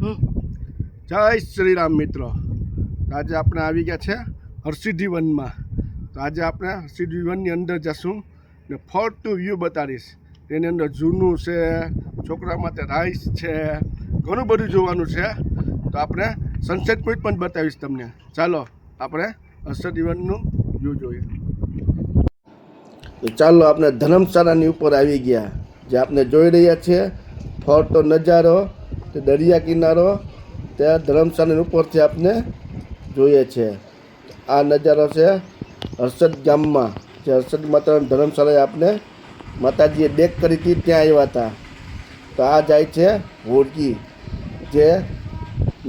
હમ. જય શ્રી રામ મિત્રો. આજે આપણે આવી ગયા છે હરસિદ્ધિ વનમાં. તો આજે આપણે હરસિદ્ધિ વનની અંદર જશું ને ફરતું વ્યૂ બતાડીશ. તેની અંદર જૂનું છે, છોકરા માટે રાઈસ છે, ઘણું બધું જોવાનું છે. તો આપણે સનસેટ પોઈન્ટ પણ બતાવીશ તમને. ચાલો આપણે હરસિદ્ધિ વનનું વ્યૂ જોઈએ. તો ચાલો આપણે ધર્મશાળાની ઉપર આવી ગયા. જે આપણે જોઈ રહ્યા છીએ ફરતો નજારો, તે દરિયા કિનારો, ત્યાં ધર્મશાળાની ઉપરથી આપણે જોઈએ છે. આ નજારો છે હર્ષદ ગામમાં. જે હર્ષદ માતાની ધર્મશાળાએ આપણે માતાજીએ ડેક કરી હતી ત્યાં આવ્યા હતા. તો આ જાય છે હોડકી, જે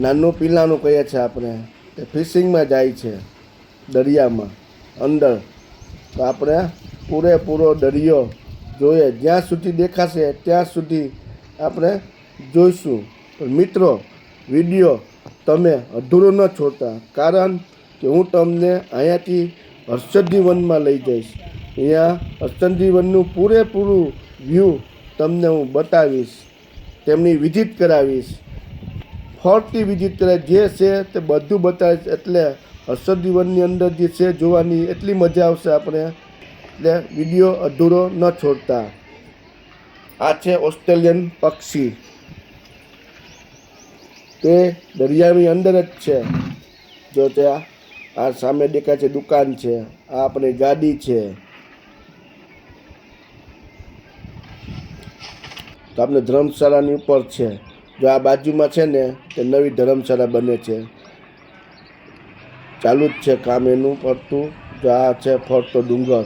નાનું પીલાનું કહીએ છીએ આપણે. તે ફિશિંગમાં જાય છે દરિયામાં અંદર. તો આપણે પૂરેપૂરો દરિયો જોઈએ, જ્યાં સુધી દેખાશે ત્યાં સુધી આપણે જોઈશું. પણ મિત્રો, વિડીયો તમે અધૂરો ન છોડતા, કારણ કે હું તમને અહીંયાથી હર્ષદ્ધિ વનમાં લઈ જઈશ. અહીંયા હર્ષદ્ધિ વનનું પૂરેપૂરું વ્યૂ તમને હું બતાવીશ, તેમની વિઝિટ કરાવીશ, ફરતી વિઝિટ કરાવી, જે છે તે બધું બતાવીશ. એટલે હર્ષદ્ધિ વનની અંદર જે છે જોવાની એટલી મજા આવશે આપણે. એટલે વિડીયો અધૂરો ન છોડતા. આ છે ઓસ્ટ્રેલિયન પક્ષી, તે દરિયાની અંદર જ છે. જો ત્યાં આ સામે દેખાય છે દુકાન છે, આ આપણી ગાડી છે. તો આપણે ધર્મશાળાની ઉપર છે. જો આ બાજુમાં છે ને તે નવી ધર્મશાળા બને છે, ચાલુ જ છે કામ એનું ફરતું. જો આ છે ફરતો ડુંગર,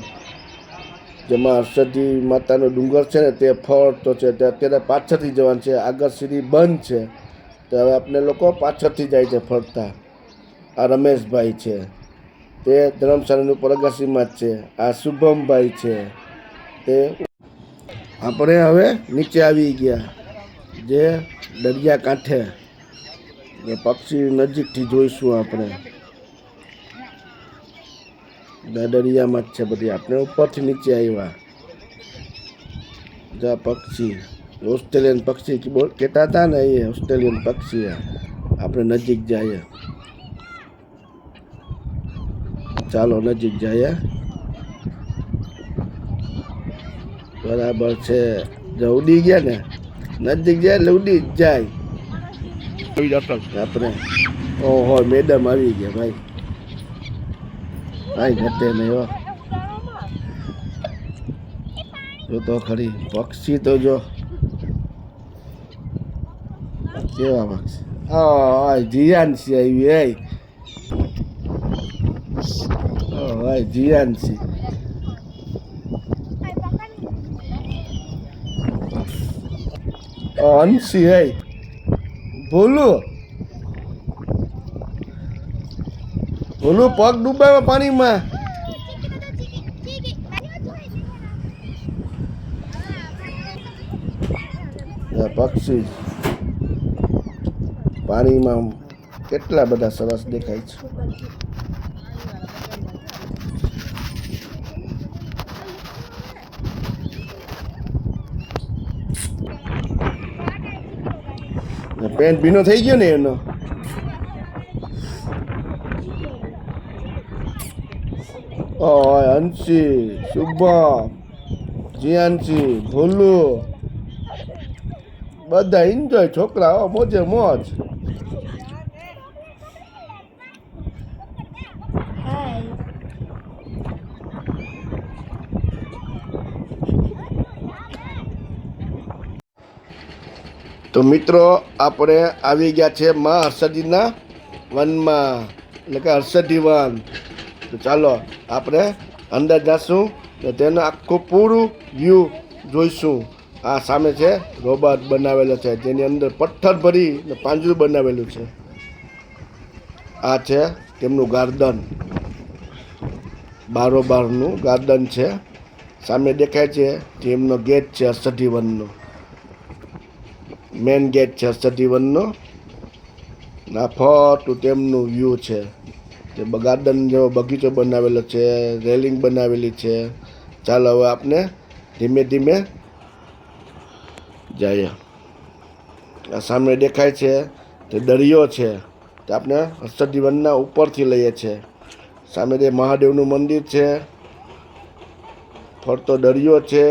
જેમાં હર્ષદ્ધિ માતાનો ડુંગર છે ને તે ફરતો છે. તે અત્યારે પાછળથી જવાનું છે, આગળ સીડી બંધ છે. તો હવે આપણે લોકો પાછળથી જાય છે ફરતા. આ રમેશભાઈ છે, તે ધર્મશાળાની ઉપર અગાસીમાં જ છે. આ શુભમભાઈ છે, તે આપણે હવે નીચે આવી ગયા, જે દરિયા કાંઠે. પક્ષી નજીકથી જોઈશું આપણે. દરિયામાં જ છે બધી. આપણે ઉપરથી નીચે આવ્યા. જા પક્ષી, ઓસ્ટ્રેલિયન પક્ષી કહેતા હતા ને, એ ઓસ્ટ્રેલિયન પક્ષી. આપણે નજીક જઈએ, ચાલો નજીક જઈએ. બરાબર છે. જો ઉડી ગયા ને, નજીક જાય એટલે ઉડી જ જાય આપણે. ઓહો, મેડમ આવી ગયા ભાઈ. ભાઈ ઘટે નહીં હો. જો તો ખરી પક્ષી તો જો કેવા પક્ષી. હા, જીયાનસી આવી. જીયાનસી અંશી. ભોલું ભોલું પગ ડૂબાવ્યો પાણીમાં. પક્ષી પાણીમાં કેટલા બધા સરસ દેખાય છે. પેન્ટ ભીનો થઈ ગયો ને એનો. અંશી, શુભમ, જીયાનસી, ભોલું બધા એન્જોય. છોકરા મોજે મોજ. તો મિત્રો, આપણે આવી ગયા છે માં હર્ષદ્ધિના વનમાં, એટલે કે હર્ષદ્ધિ વન. તો ચાલો આપણે અંદર જઈશું તો તેનું આખું પૂરું વ્યૂ જોઈશું. આ સામે છે રોબોટ બનાવેલો છે, જેની અંદર પથ્થર ભરીને પાંજરું બનાવેલું છે. આ છે તેમનું ગાર્ડન, બારોબારનું ગાર્ડન છે. સામે દેખાય છે તેમનો ગેટ છે હર્ષદ્ધિ વનનો, મેન ગેટ છે હર્ષદ્ધિ વનનો. આ ફરતું તેમનું વ્યૂ છે. તે ગાર્ડન જેવો બગીચો બનાવેલો છે, રેલિંગ બનાવેલી છે. ચાલો હવે આપણે ધીમે ધીમે જઈએ. આ સામે દેખાય છે તે દરિયો છે તે આપણે હર્ષદી વનના ઉપરથી લઈએ છીએ. સામે જે મહાદેવનું મંદિર છે, ફરતો દરિયો છે,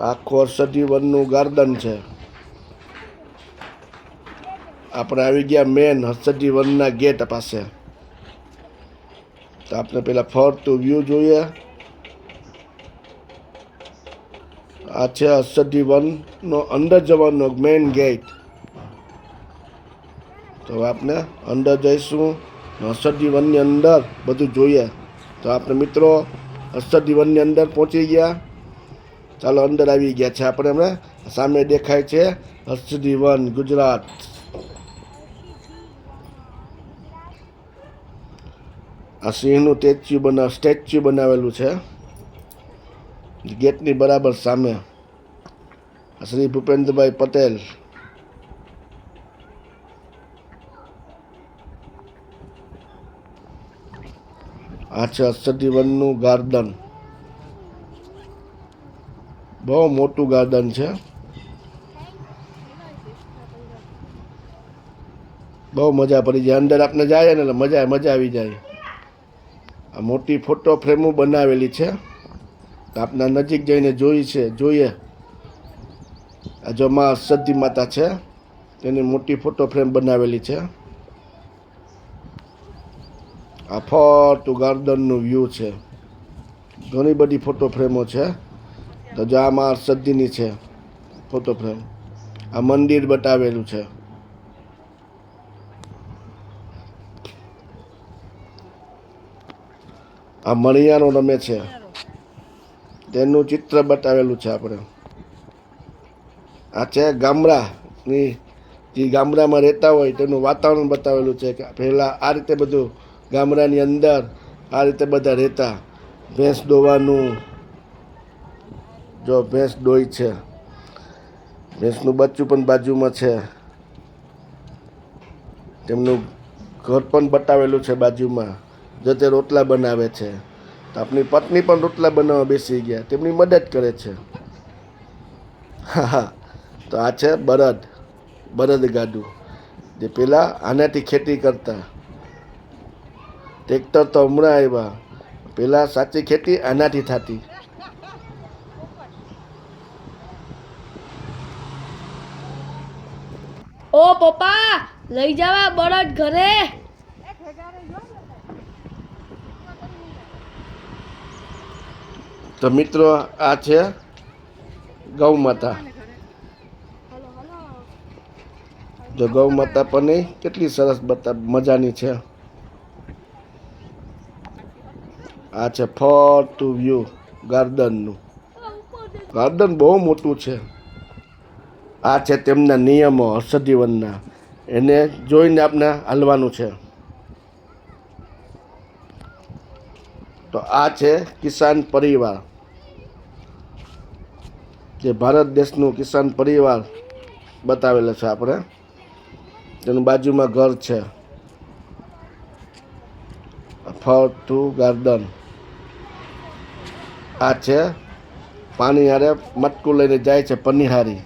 આખું હર્ષદી વનનું ગાર્ડન છે. આપણે આવી ગયા મેન હર્ષદી વનના ગેટ પાસે. તો આપણે પેલા ફરતું વ્યૂ જોઈએ. આ છે હર્ષદી વનનો અંદર જવાનો મેન ગેટ. તો આપણે અંદર જઈશું. હર્ષદી વનની અંદર બધું જોઈએ. તો આપણે મિત્રો હર્ષદી વનની અંદર પહોંચી ગયા. ચાલો અંદર આવી ગયા છે આપણે. હમણાં સામે દેખાય છે હર્ષદી વન ગુજરાત. આ સિંહનું સ્ટેચ્યુ બનાવેલું છે ગેટની બરાબર સામે. શ્રી ભૂપેન્દ્રભાઈ પટેલ. આ છે હર્ષદી વનનું ગાર્ડન. બહુ મોટું ગાર્ડન છે. બહુ મજા પડી જાય અંદર આપણે જાય ને એટલે મજા આવી જાય. આ મોટી ફોટો ફ્રેમો બનાવેલી છે. આપણે નજીક જઈને જોઈએ. આ જો માં હર્ષદી માતા છે તેની મોટી ફોટો ફ્રેમ બનાવેલી છે. આ ફરતું ગાર્ડનનું વ્યૂ છે. ઘણી બધી ફોટો ફ્રેમો છે. તો જો આ માં હર્ષદીની છે ફોટો ફ્રેમ. આ મંદિર બતાવેલું છે. આ મણિયારો રમે છે તેનું ચિત્ર બતાવેલું છે આપણે. આ છે ગામડાની, જે ગામડામાં રહેતા હોય તેનું વાતાવરણ બતાવેલું છે કે પહેલાં આ રીતે બધું ગામડાની અંદર આ રીતે બધા રહેતા. ભેંસ દોવાનું, જો ભેંસ દોય છે. ભેંસનું બચ્ચું પણ બાજુમાં છે. તેમનું ઘર પણ બતાવેલું છે બાજુમાં. જો તે રોટલા બનાવે છે તો આપણી પત્ની પણ રોટલા બનાવવા બેસી ગયા, તેમની મદદ કરે છે. હા, તો આ છે બળદગાડું, જે પેલા આનાથી ખેતી કરતા. ટ્રેક્ટર તો હમણાં આવ્યા, પેલા સાચી ખેતી આનાથી થતી. ઓ પપ્પા, લઈ જવા બળદ ઘરે. તો મિત્રો આ છે ગૌ માતા. જો ગૌ માતા પણ કેટલી સરસ મજાની છે. આ છે ફરતું વ્યૂ ગાર્ડનનું. ગાર્ડન બહુ મોટું છે. આ છે તેમના નિયમો હર્ષદી વનના. એને જોઈને આપણે હાલવાનું છે. તો આ છે કિસાન પરિવાર, જે ભારત દેશનું કિસાન પરિવાર બતાવેલો છે આપણે. તેનું બાજુમાં ઘર છે. ફરતું ગાર્ડન. આ છે પાણી હારે મટકું લઈને જાય છે પનિહારી.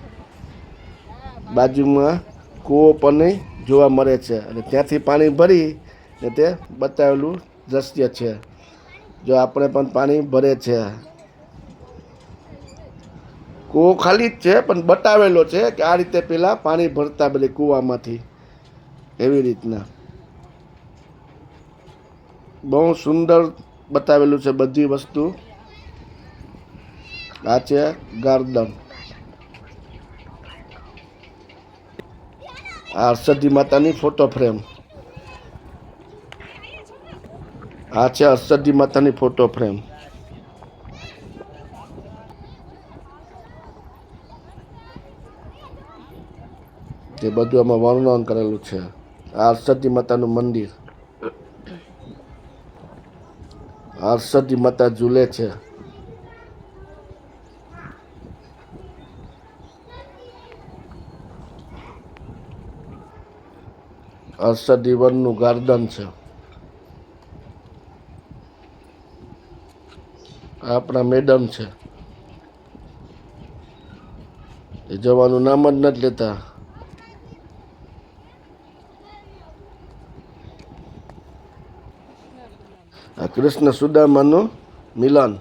બાજુમાં કૂવો પણ જોવા મળે છે અને ત્યાંથી પાણી ભરી ને તે બતાવેલું દ્રશ્ય છે. જો આપણે પણ પાણી ભરે છે. કૂવો ખાલી જ છે પણ બતાવેલો છે કે આ રીતે પેલા પાણી ભરતા બધી કૂવામાંથી, એવી રીતના. બહુ સુંદર બતાવેલું છે બધી વસ્તુ. આ છે ગાર્ડન. આ હર્ષદી માતાની ફોટો ફ્રેમ. આ છે હર્ષદી માતાની ફોટો ફ્રેમ. તે બધું આમાં વર્ણન કરેલું છે. આ હર્ષદી માતાનું મંદિર. હર્ષદી માતા ઝૂલે છે. હર્ષદી વનનું ગાર્ડન છે. આપણા મેડમ છે, એ જવાનું નામ જ નથી લેતા. આ કૃષ્ણ સુદામાનું મિલન,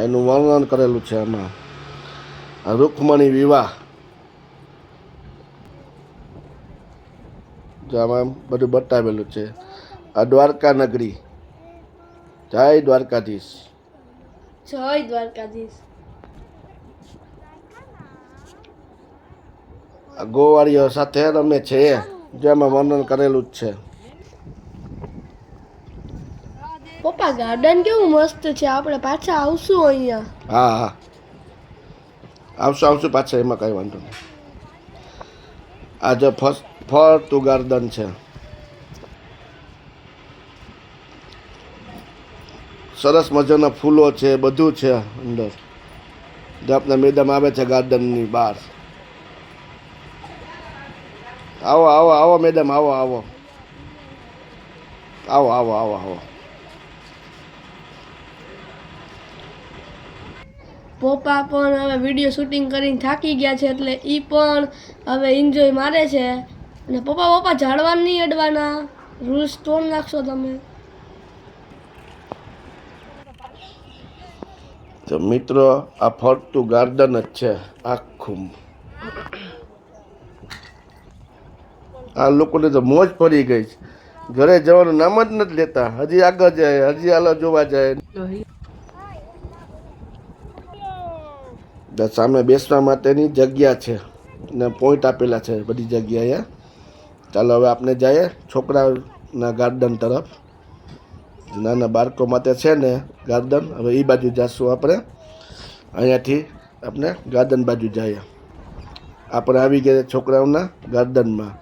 એનું વર્ણન કરેલું છે આમાં. આ રૂકમણી વિવાહ, જો આમાં બધું બતાવેલું છે. આ દ્વારકા નગરી, જય દ્વારકાધીશ. જય દ્વારકાધીશ. આ ગોવાળીઓ સાથે રમે છે, જેમાં વર્ણન કરેલું જ છે. પપ્પા ગાર્ડન કેવું મસ્ત છે, આપણે પાછા આવશું અહીંયા. હા હા, આવશું પાછા, એમાં કઈ વાંધો નહીં. આ જો ફરતું ગાર્ડન છે, સરસ મજાના ફૂલો છે, બધું છે અંદર. જે આપણા મેડમ આવે છે ગાર્ડનની બહાર. આવો આવો આવો મેડમ, આવો આવો આવો આવો આવો આવો. પપ્પા પણ હવે વિડીયો શૂટિંગ કરીને થાકી ગયા છે, એટલે એ પણ હવે એન્જોય મારે છે. અને પપ્પા ઝાડવા નહીં અડવાના, રૂલ્સ તોડ નાખશો તમે. તો મિત્રો, આ ફરતું ગાર્ડન જ છે આખું. આ લોકોને તો મોજ પડી ગઈ છે, ઘરે જવાનું નામ જ નથી લેતા. હજી આગળ જાય, હજી હાલો જોવા જાય. સામે બેસવા માટેની જગ્યા છે ને પોઈન્ટ આપેલા છે બધી જગ્યાએ. ચાલો હવે આપણે જઈએ છોકરાના ગાર્ડન તરફ. નાના બાળકો માટે છે ને ગાર્ડન, હવે એ બાજુ જઈશું આપણે. અહીંયાથી આપણે ગાર્ડન બાજુ જઈએ. આપણે આવી ગયા છોકરાઓના ગાર્ડનમાં.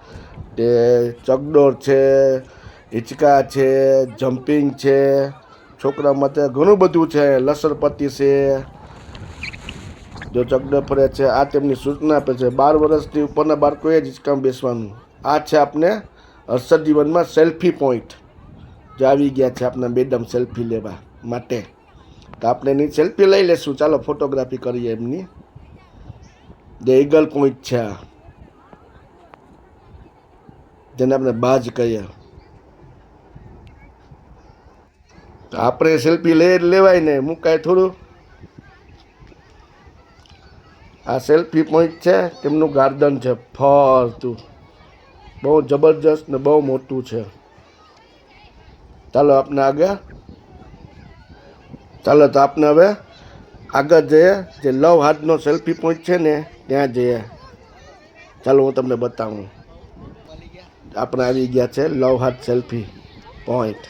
તે ચકડોળ છે, હિંચકા છે, જમ્પિંગ છે, છોકરા માટે ઘણું બધું છે. લસરપટ્ટી છે, જો ચકડોળ ફરે છે. આ તેમની સૂચના આપે છે, 12 વર્ષથી ઉપરના બાળકોએ જ હિંચકામાં બેસવાનું. આ છે આપણે હર્ષદ જીવનમાં સેલ્ફી પોઈન્ટ. જો આવી ગયા છે આપણા મેડમ સેલ્ફી લેવા માટે. તો આપણે એની સેલ્ફી લઈ લેશું. ચાલો ફોટોગ્રાફી કરીએ એમની. જે ઈગલ પોઈન્ટ છે, જેને આપણે બાજ કહીએ. તો આપણે સેલ્ફી લેવાય ને, મુકાય થોડું. આ સેલ્ફી પોઈન્ટ છે, તેમનું ગાર્ડન છે ફરતું. બહુ જબરજસ્ત ને બહુ મોટું છે. ચાલો આપણે આગળ, ચાલો તો આપણે હવે આગળ જઈએ. જે લવ હાર્ટનો સેલ્ફી પોઈન્ટ છે ને, ત્યાં જઈએ. ચાલો હું તમને બતાવું. આપણે આવી ગયા છે લવ હાર્ટ સેલ્ફી પોઈન્ટ.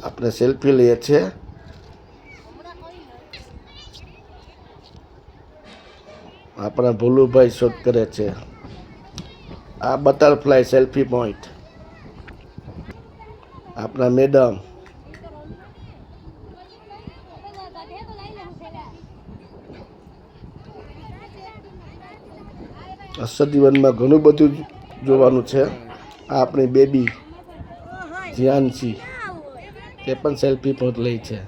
આપણે સેલ્ફી લઈએ છીએ. આપણા ભોલુભાઈ શૂટ કરે છે. આ બટરફ્લાય સેલ્ફી પોઈન્ટ. આપણા મેડમ. હર્ષદીવનમાં ઘણું બધું જોવાનું છે. આ આપણી બેબી જ્યાંશી, તે પણ સેલ્ફી પોઈન્ટ લઈ છે.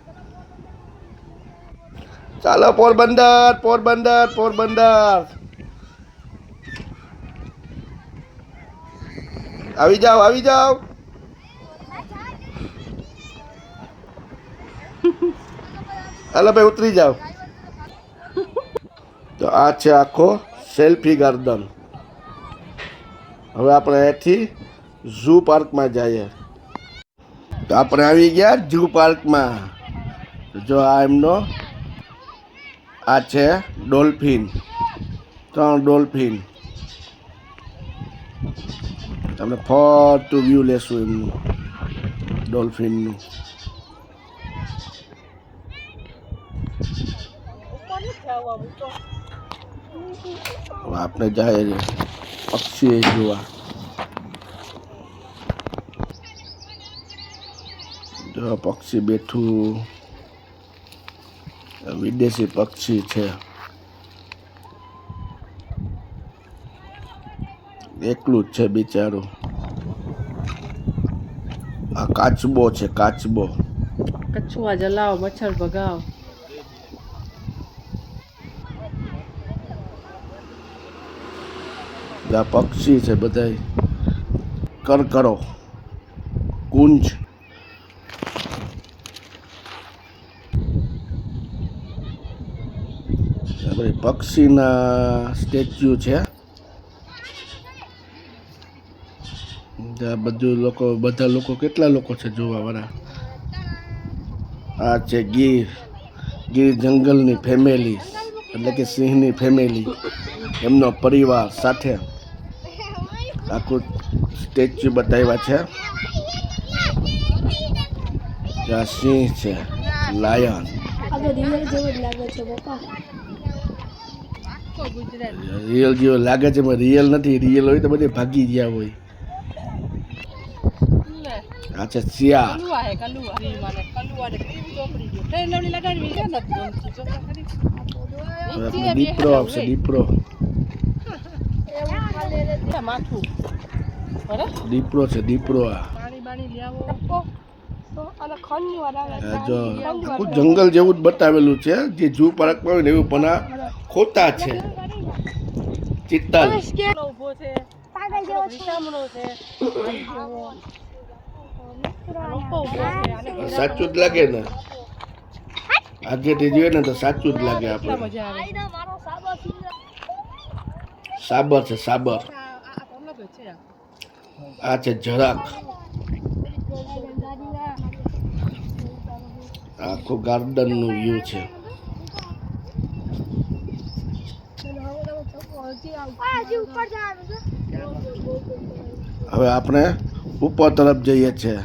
ચાલો પોરબંદર પોરબંદર પોરબંદર, આવી જાઓ આવી જાઓ. હાલો ભાઈ ઉતરી જાઓ. તો આ છે આખો સેલ્ફી ગાર્ડન. હવે આપણે અહીંથી ઝૂ પાર્કમાં જઈએ. તો આપણે આવી ગયા ઝૂ પાર્કમાં. જો આ એમનો, આ છે ડોલ્ફિન, 3 ડોલ્ફિન. તમને ફરતું વ્યૂ લેશું એમનું, ડોલ્ફિનનું. હવે આપણે જાય પક્ષી જોવા. જો પક્ષી બેઠું, વિદેશી પક્ષી છે. એકલું જ છે બિચારું. આ કાચબો છે, કાચબો. કછુઆ જલાવો, મચ્છર ભગાવો. આ પક્ષી છે બધાય, કરકરો, કુંજ. પક્ષીના સ્ટેચ્યુ છે. બધા લોકો કેટલા લોકો છે જોવા વાળા. આ છે ગીર જંગલની ફેમિલી, એટલે કે સિંહની ફેમિલી, એમનો પરિવાર સાથે આખું સ્ટેચ્યુ બતાવ્યા છે. ત્યાં સિંહ છે, લાયન. રિયલ જેવો લાગે છે, પણ રિયલ નથી. રિયલ હોય તો બધે ભાગી ગયા હોય. આ છે શિયાળ. દીપડો આવશે, દીપડો છે, દીપડો. જો આખું જંગલ જેવું જ બતાવેલું છે, જે જૂ પાર્કમાં હોય ને એવું, પણ આ ખોટા છે. ચિત્તલ સાચું જ લાગે ને, આગેથી જોઈએ ને તો સાચું જ લાગે. આપણે સાબર છે, સાબર. આ છે જરાક. આખું ગાર્ડન નું વ્યૂ છે. હવે આપણે ઉપર તરફ જઈએ છીએ.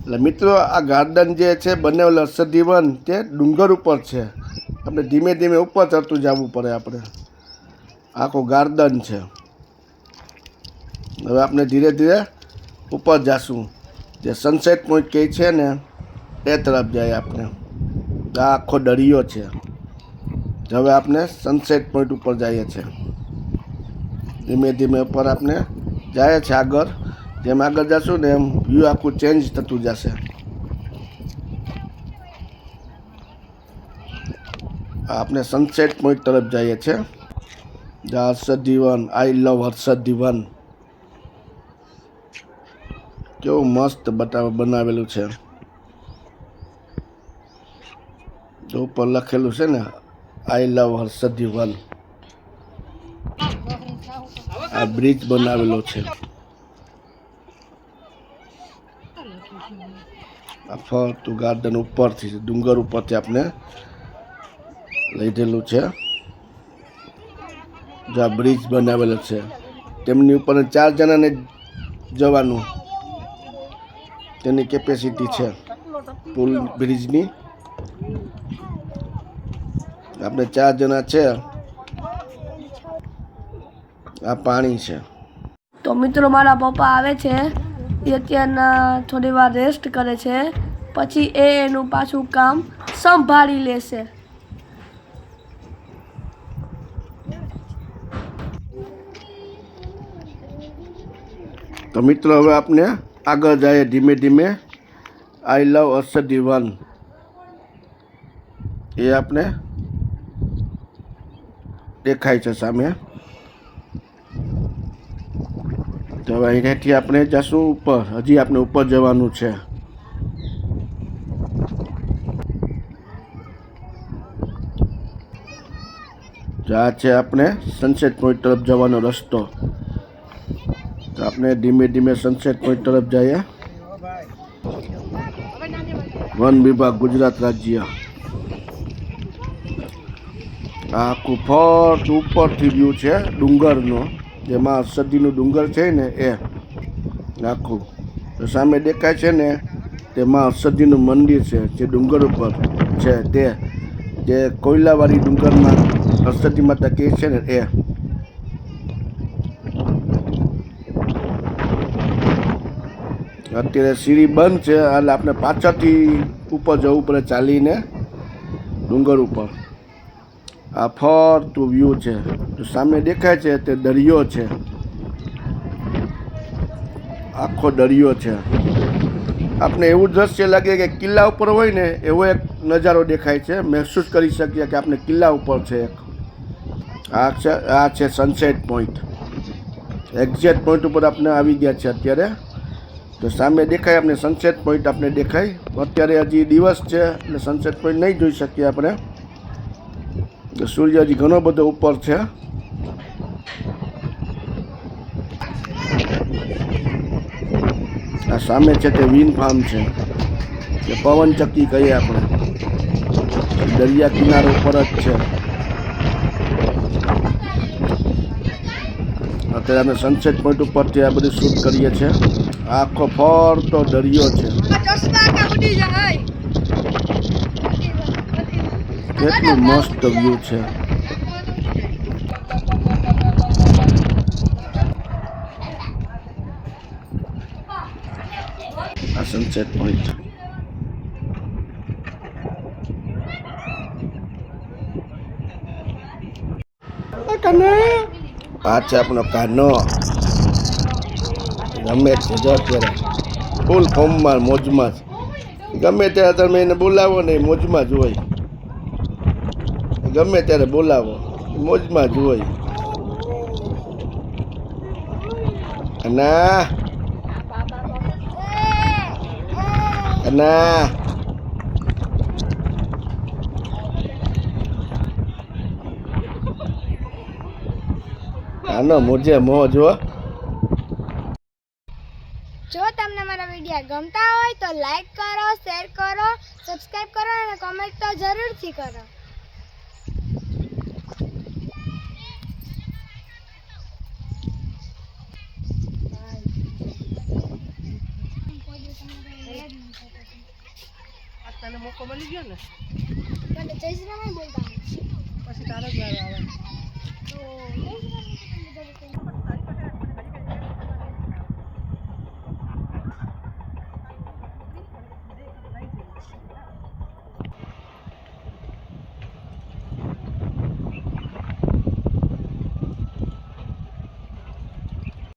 એટલે મિત્રો, આ ગાર્ડન જે છે બનેલ હર્ષદીવન તે ડુંગર ઉપર છે. આપણે ધીમે ધીમે ઉપર ચડતું જવું પડે. આપણે આખું ગાર્ડન છે. હવે આપણે ધીરે ધીરે ઉપર જાશું. જે સનસેટ પોઈન્ટ કહે છે ને એ તરફ જાય આપણે. આ આખો દરિયો છે. હવે આપણે સનસેટ પોઈન્ટ ઉપર જઈએ છીએ. ધીમે ધીમે ઉપર આપણે જાય છે આગળ. જેમ આગળ જશું ને એમ વ્યૂ આખું ચેન્જ થતું જશે. આપણે સનસેટ પોઈન્ટ તરફ જઈએ છીએ. હર્ષદીવન, આઈ લવ હર્ષદીવન. કેવું મસ્ત બનાવેલું છે. જો ઉપર લખેલું છે ને આઈ લવ હર્ષદીવન. આ બ્રિજ બનાવેલો છે. આ ફરતું ગાર્ડન ઉપરથી, ડુંગર ઉપરથી આપણે લીધેલું છે. જો આ બ્રિજ બનાવેલો છે, તેમની ઉપર 4 જણાને જવાનું તેની કેપેસિટી છે પુલ બ્રિજની. આપણે 4 જણા છે. આ પાણી છે. તો મિત્રો, મારા પપ્પા આવે છે. એ અત્યારના થોડી વાર રેસ્ટ કરે છે, પછી એનું પાછું કામ સંભાળી લેશે. તો મિત્રો, હવે આપણે આગળ જઈએ ધીમે ધીમે. આઈ લવ હર્ષદીવન એ આપણે દેખાય છે સામે. તો હવે અહીંયાથી આપણે જશું ઉપર. હજી આપણે ઉપર જવાનું છે. આ છે આપણે સનસેટ પોઈન્ટ તરફ જવાનો રસ્તો. તો આપણે ધીમે ધીમે સનસેટ પોઈન્ટ તરફ જઈએ. વન વિભાગ, ગુજરાત રાજ્ય. આખું ફર્સ્ટ ઉપરથી વ્યૂ છે ડુંગરનો. જેમાં હર્ષદીનું ડુંગર છે ને એ આખું. તો સામે દેખાય છે ને તેમાં હર્ષદીનું મંદિર છે, જે ડુંગર ઉપર છે. તે જે કોયલાવાળી ડુંગરમાં હર્ષદી માતા કહે છે ને એ. અત્યારે સીડી બંધ છે, એટલે આપણે પાછળથી ઉપર જવું પડે ચાલીને ડુંગર ઉપર. આ ફરતું વ્યૂ છે. તો સામે દેખાય છે તે દરિયો છે. આખો દરિયો છે. આપણે એવું દ્રશ્ય લાગે કે કિલ્લા ઉપર હોય ને એવો એક નજારો દેખાય છે. મહેસૂસ કરી શકીએ કે આપણે કિલ્લા ઉપર છે એક. આ છે સનસેટ પોઈન્ટ. એક્ઝેક્ટ પોઈન્ટ ઉપર આપણે આવી ગયા છે અત્યારે. તો સામે દેખાય આપણે સનસેટ પોઈન્ટ આપણે દેખાય. અત્યારે હજી દિવસ છે એટલે સનસેટ પોઈન્ટ નહીં જોઈ શકીએ આપણે. તો સૂર્ય હજી ઘણો બધો ઉપર છે. આ સામે છે તે વિન્ડ ફાર્મ છે, કે પવન ચક્કી કહીએ આપણે. દરિયા કિનારો ઉપર જ છે. અત્યારે અમે સનસેટ પોઈન્ટ ઉપરથી આ બધું શૂટ કરીએ છીએ. આખો ફરતો દરિયો છે. કેટલું મસ્ત વ્યૂ છે. આ સનસેટ પોઈન્ટ. આ છે આપણો કાનો. ગમે છે જો અત્યારે ફૂલ ફોર્મમાં મોજમાં જ. ગમે ત્યારે તમે એને બોલાવો ને મોજમાં જ હોય. ગમે ત્યારે બોલાવો મોજમાં જ હોય. ના ના આનો મોજે મોજ હો. જો તમને મારા વિડીયો ગમતા હોય તો લાઈક કરો, શેર કરો, સબસ્ક્રાઇબ કરો અને કોમેન્ટ તો જરૂરથી કરો. તને મોકો મળી ગયો ને મને જય શ્રી રામ બોલતા પછી તારો જ વારો આવે.